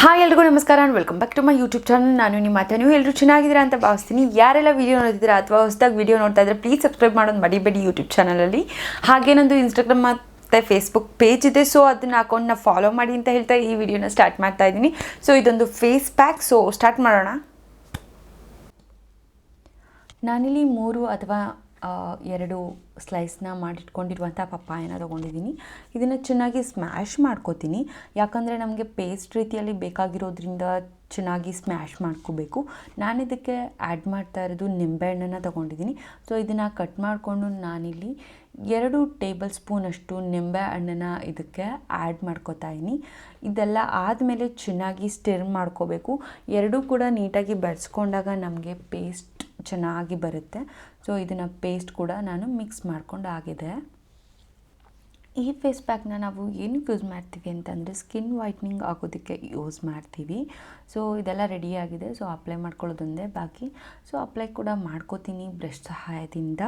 Hi ಎಲ್ರಿಗೂ ನಮಸ್ಕಾರ and welcome back to my YouTube channel. ನಾನು ನಿಮ್ಮ ಮಾತು. ನೀವು ಎಲ್ಲರೂ ಚೆನ್ನಾಗಿದ್ದೀರಾ ಅಂತ ಭಾವಿಸ್ತೀನಿ. ಯಾರೆಲ್ಲ ವೀಡಿಯೋ ನೋಡ್ತಿದ್ದೀರಾ ಅಥವಾ ಹೊಸದಾಗಿ ವೀಡಿಯೋ ನೋಡ್ತಾ ಇದ್ದರೆ ಪ್ಲೀಸ್ ಸಬ್ಸ್ಕ್ರೈಬ್ ಮಾಡೋದು ಮಡಿಬೇಡಿ ಯೂಟ್ಯೂಬ್ ಚಾನಲಲ್ಲಿ. ಹಾಗೆ ನಂದು ಇನ್ಸ್ಟಾಗ್ರಾಮ್ ಮತ್ತು ಫೇಸ್ಬುಕ್ ಪೇಜ್ ಇದೆ, ಸೊ ಅದನ್ನು ಅಕೌಂಟ್ನ ಫಾಲೋ ಮಾಡಿ ಅಂತ ಹೇಳ್ತಾ ಈ ವಿಡಿಯೋನ ಸ್ಟಾರ್ಟ್ ಮಾಡ್ತಾ ಇದ್ದೀನಿ. ಸೊ ಇದೊಂದು ಫೇಸ್ ಪ್ಯಾಕ್. ಸೊ ಸ್ಟಾರ್ಟ್ ಮಾಡೋಣ. ನಾನಿಲ್ಲಿ 3 ಅಥವಾ 2 ಸ್ಲೈಸ್ನ ಮಾಡಿಟ್ಕೊಂಡಿರುವಂಥ ಪಪ್ಪಾಯನ ತೊಗೊಂಡಿದ್ದೀನಿ. ಇದನ್ನು ಚೆನ್ನಾಗಿ ಸ್ಮ್ಯಾಶ್ ಮಾಡ್ಕೋತೀನಿ, ಯಾಕಂದರೆ ನಮಗೆ ಪೇಸ್ಟ್ ರೀತಿಯಲ್ಲಿ ಬೇಕಾಗಿರೋದ್ರಿಂದ ಚೆನ್ನಾಗಿ ಸ್ಮ್ಯಾಶ್ ಮಾಡ್ಕೋಬೇಕು. ನಾನಿದಕ್ಕೆ ಆ್ಯಡ್ ಮಾಡ್ತಾ ಇರೋದು ನಿಂಬೆಹಣ್ಣನ್ನು ತೊಗೊಂಡಿದ್ದೀನಿ. ಸೊ ಇದನ್ನು ಕಟ್ ಮಾಡಿಕೊಂಡು ನಾನಿಲ್ಲಿ 2 ಟೇಬಲ್ ಸ್ಪೂನಷ್ಟು ನಿಂಬೆಹಣ್ಣನ್ನು ಇದಕ್ಕೆ ಆ್ಯಡ್ ಮಾಡ್ಕೋತಾ ಇದ್ದೀನಿ. ಇದೆಲ್ಲ ಆದಮೇಲೆ ಚೆನ್ನಾಗಿ ಸ್ಟಿರ್ ಮಾಡ್ಕೋಬೇಕು. ಎರಡೂ ಕೂಡ ನೀಟಾಗಿ ಬೆರೆಸ್ಕೊಂಡಾಗ ನಮಗೆ ಪೇಸ್ಟ್ ಚೆನ್ನಾಗಿ ಬರುತ್ತೆ. ಸೊ ಇದನ್ನು ಪೇಸ್ಟ್ ಕೂಡ ನಾನು ಮಿಕ್ಸ್ ಮಾಡ್ಕೊಂಡು ಆಗಿದೆ. ಈ ಫೇಸ್ ಪ್ಯಾಕ್ನ ನಾವು ಏನಕ್ಕೆ ಯೂಸ್ ಮಾಡ್ತೀವಿ ಅಂತಂದರೆ ಸ್ಕಿನ್ ವೈಟ್ನಿಂಗ್ ಆಗೋದಕ್ಕೆ ಯೂಸ್ ಮಾಡ್ತೀವಿ. ಸೊ ಇದೆಲ್ಲ ರೆಡಿಯಾಗಿದೆ. ಸೊ ಅಪ್ಲೈ ಮಾಡ್ಕೊಳ್ಳೋದೊಂದೇ ಬಾಕಿ. ಸೊ ಅಪ್ಲೈ ಕೂಡ ಮಾಡ್ಕೋತೀನಿ ಬ್ರಷ್ ಸಹಾಯದಿಂದ.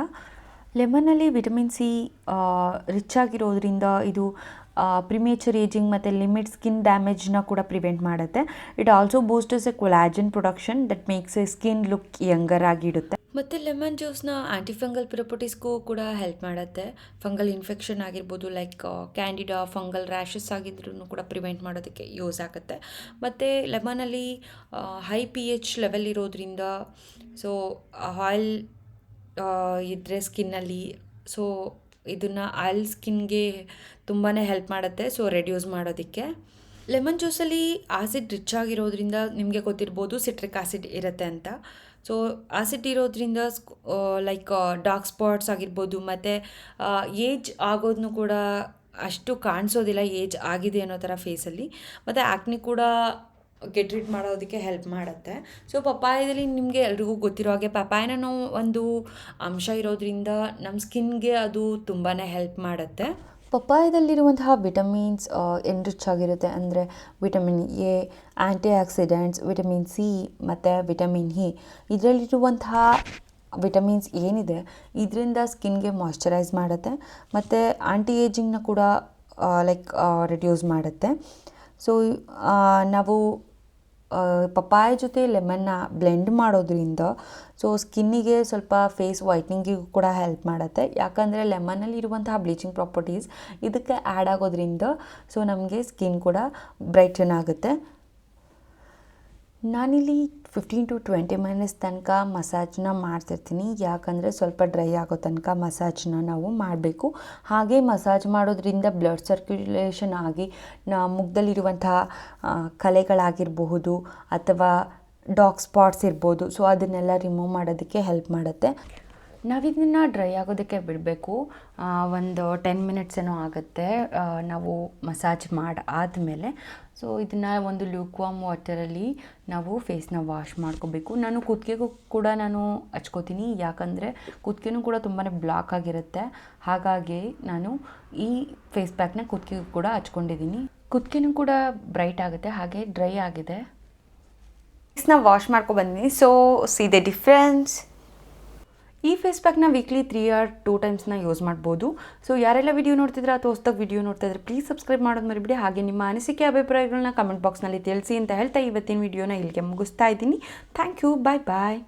ಲೆಮನಲ್ಲಿ ವಿಟಮಿನ್ ಸಿ ರಿಚ್ ಆಗಿರೋದ್ರಿಂದ ಇದು ಪ್ರಿಮೇಚರ್ ಏಜಿಂಗ್ ಮತ್ತು ಲಿಮಿಟ್ ಸ್ಕಿನ್ ಡ್ಯಾಮೇಜ್ನ ಕೂಡ ಪ್ರಿವೆಂಟ್ ಮಾಡುತ್ತೆ. It also boosts a collagen production that makes a skin look younger ಆಗಿಡುತ್ತೆ. ಮತ್ತು ಲೆಮನ್ ಜ್ಯೂಸ್ನ ಆ್ಯಂಟಿಫಂಗಲ್ ಪ್ರಾಪರ್ಟೀಸ್ಗೂ ಕೂಡ ಹೆಲ್ಪ್ ಮಾಡುತ್ತೆ. ಫಂಗಲ್ ಇನ್ಫೆಕ್ಷನ್ ಆಗಿರ್ಬೋದು, ಲೈಕ್ ಕ್ಯಾಂಡಿಡಾ, ಫಂಗಲ್ ರ್ಯಾಷಸ್ ಆಗಿದ್ರೂ ಕೂಡ ಪ್ರಿವೆಂಟ್ ಮಾಡೋದಕ್ಕೆ ಯೂಸ್ ಆಗುತ್ತೆ. ಮತ್ತು ಲೆಮನಲ್ಲಿ ಹೈ pH ಲೆವೆಲ್ ಇರೋದ್ರಿಂದ ಸೊ ಆಯಿಲ್ ಇದ್ದರೆ ಸ್ಕಿನ್ನಲ್ಲಿ, ಸೊ ಇದನ್ನು ಆಯಿಲ್ ಸ್ಕಿನ್ಗೆ ತುಂಬಾ ಹೆಲ್ಪ್ ಮಾಡುತ್ತೆ. ಸೊ ರೆಡ್ಯೂಸ್ ಮಾಡೋದಕ್ಕೆ ಲೆಮನ್ ಜ್ಯೂಸಲ್ಲಿ ಆಸಿಡ್ ರಿಚ್ ಆಗಿರೋದ್ರಿಂದ ನಿಮಗೆ ಗೊತ್ತಿರ್ಬೋದು ಸಿಟ್ರಿಕ್ ಆಸಿಡ್ ಇರುತ್ತೆ ಅಂತ. ಸೊ ಆಸಿಡ್ ಇರೋದ್ರಿಂದ ಲೈಕ್ ಡಾರ್ಕ್ ಸ್ಪಾಟ್ಸ್ ಆಗಿರ್ಬೋದು, ಮತ್ತು ಏಜ್ ಆಗೋದನ್ನು ಕೂಡ ಅಷ್ಟು ಕಾಣಿಸೋದಿಲ್ಲ, ಏಜ್ ಆಗಿದೆ ಅನ್ನೋ ಥರ ಫೇಸಲ್ಲಿ. ಮತ್ತು ಆ್ಯಕ್ನಿ ಕೂಡ ಗೆಟ್ ರಿಡ್ ಮಾಡೋದಕ್ಕೆ ಹೆಲ್ಪ್ ಮಾಡುತ್ತೆ. ಸೊ ಪಪ್ಪಾಯದಲ್ಲಿ ನಿಮಗೆ ಎಲ್ರಿಗೂ ಗೊತ್ತಿರೋ ಹಾಗೆ ಪಪ್ಪಾಯನ ಒಂದು ಅಂಶ ಇರೋದ್ರಿಂದ ನಮ್ಮ ಸ್ಕಿನ್ಗೆ ಅದು ತುಂಬಾ ಹೆಲ್ಪ್ ಮಾಡುತ್ತೆ. ಪಪ್ಪಾಯದಲ್ಲಿರುವಂತಹ ವಿಟಮಿನ್ಸ್ ಎನ್ರಿಚ್ ಆಗಿರುತ್ತೆ. ಅಂದರೆ vitamin A, anti accidents, vitamin C ಮತ್ತು ವಿಟಮಿನ್ ಇ. ಇದರಲ್ಲಿರುವಂತಹ ವಿಟಮಿನ್ಸ್ ಏನಿದೆ ಇದರಿಂದ ಸ್ಕಿನ್ಗೆ ಮಾಯ್ಶ್ಚರೈಸ್ ಮಾಡುತ್ತೆ ಮತ್ತು ಆ್ಯಂಟಿ ಏಜಿಂಗ್ನ ಕೂಡ ಲೈಕ್ ರಿಡ್ಯೂಸ್ ಮಾಡುತ್ತೆ. ಸೊ ನಾವು ಪಪ್ಪಾಯ ಜೊತೆ ಲೆಮನ್ನ ಬ್ಲೆಂಡ್ ಮಾಡೋದ್ರಿಂದ ಸೊ ಸ್ಕಿನ್ನಿಗೆ ಸ್ವಲ್ಪ ಫೇಸ್ ವೈಟ್ನಿಂಗಿಗೂ ಕೂಡ ಹೆಲ್ಪ್ ಮಾಡುತ್ತೆ. ಯಾಕಂದರೆ ಲೆಮನ್ನಲ್ಲಿರುವಂತಹ ಬ್ಲೀಚಿಂಗ್ ಪ್ರಾಪರ್ಟೀಸ್ ಇದಕ್ಕೆ ಆ್ಯಡ್ ಆಗೋದ್ರಿಂದ ಸೊ ನಮಗೆ ಸ್ಕಿನ್ ಕೂಡ ಬ್ರೈಟನ್ ಆಗುತ್ತೆ. ನಾನಿಲ್ಲಿ 15 to 20 ಮಿನಿಟ್ಸ್ ತನಕ ಮಸಾಜ್ನ ಮಾಡ್ತಿರ್ತೀನಿ, ಯಾಕಂದರೆ ಸ್ವಲ್ಪ ಡ್ರೈ ಆಗೋ ತನಕ ಮಸಾಜ್ನ ನಾವು ಮಾಡಬೇಕು. ಹಾಗೆ ಮಸಾಜ್ ಮಾಡೋದ್ರಿಂದ ಬ್ಲಡ್ ಸರ್ಕ್ಯುಲೇಷನ್ ಆಗಿ ಮುಖದಲ್ಲಿರುವಂತಹ ಕಲೆಗಳಾಗಿರಬಹುದು ಅಥವಾ ಡಾರ್ಕ್ ಸ್ಪಾಟ್ಸ್ ಇರ್ಬೋದು, ಸೊ ಅದನ್ನೆಲ್ಲ ರಿಮೂವ್ ಮಾಡೋದಕ್ಕೆ ಹೆಲ್ಪ್ ಮಾಡುತ್ತೆ. ನಾವಿದನ್ನು ಡ್ರೈ ಆಗೋದಕ್ಕೆ ಬಿಡಬೇಕು. ಒಂದು 10 ಮಿನಿಟ್ಸ್ ಏನೋ ಆಗುತ್ತೆ ನಾವು ಮಸಾಜ್ ಆದಮೇಲೆ. ಸೊ ಇದನ್ನು ಒಂದು ಲ್ಯೂಕ್ವಾಮ್ ವಾಟರಲ್ಲಿ ನಾವು ಫೇಸ್ನ ವಾಶ್ ಮಾಡ್ಕೋಬೇಕು. ನಾನು ಕುತ್ತಿಗೆಗೂ ಕೂಡ ನಾನು ಹಚ್ಕೋತೀನಿ, ಯಾಕಂದರೆ ಕುತ್ತಿಗೆನೂ ಕೂಡ ತುಂಬಾ ಬ್ಲಾಕ್ ಆಗಿರುತ್ತೆ. ಹಾಗಾಗಿ ನಾನು ಈ ಫೇಸ್ ಪ್ಯಾಕ್ನ ಕುತ್ತಿಗೆಗೂ ಕೂಡ ಹಚ್ಕೊಂಡಿದ್ದೀನಿ. ಕುತ್ತಿಗೆನೂ ಕೂಡ ಬ್ರೈಟ್ ಆಗುತ್ತೆ, ಹಾಗೆ ಡ್ರೈ ಆಗಿದೆ. ಫೇಸ್ನ ವಾಶ್ ಮಾಡ್ಕೊಬಂದಿನಿ. So see the difference. ಈ ಫೇಸ್ ಪ್ಯಾಕ್ನ ವೀಕ್ಲಿ 3 or 2 ಟೈಮ್ಸ್ನ ಯೂಸ್ ಮಾಡ್ಬೋದು. ಸೊ ಯಾರೆಲ್ಲ ವಿಡಿಯೋ ನೋಡ್ತಿದ್ರೆ ಅಥವಾ ಹೊಸದಾಗಿ ವಿಡಿಯೋ ನೋಡ್ತಾ ಇದ್ರೆ ಪ್ಲೀಸ್ ಸಬ್ಸ್ಕ್ರೈಬ್ ಮಾಡೋದು ಮರಿಬಿಡಿ. ಹಾಗೆ ನಿಮ್ಮ ಅನಿಸಿಕೆ ಅಭಿಪ್ರಾಯಗಳನ್ನ ಕಮೆಂಟ್ ಬಾಕ್ಸ್ನಲ್ಲಿ ತಿಳಿಸಿ ಅಂತ ಹೇಳ್ತಾ ಇವತ್ತಿನ ವಿಡಿಯೋನ ಇಲ್ಲಿಗೆ ಮುಗಿಸ್ತಾ ಇದ್ದೀನಿ. Thank you. Bye bye.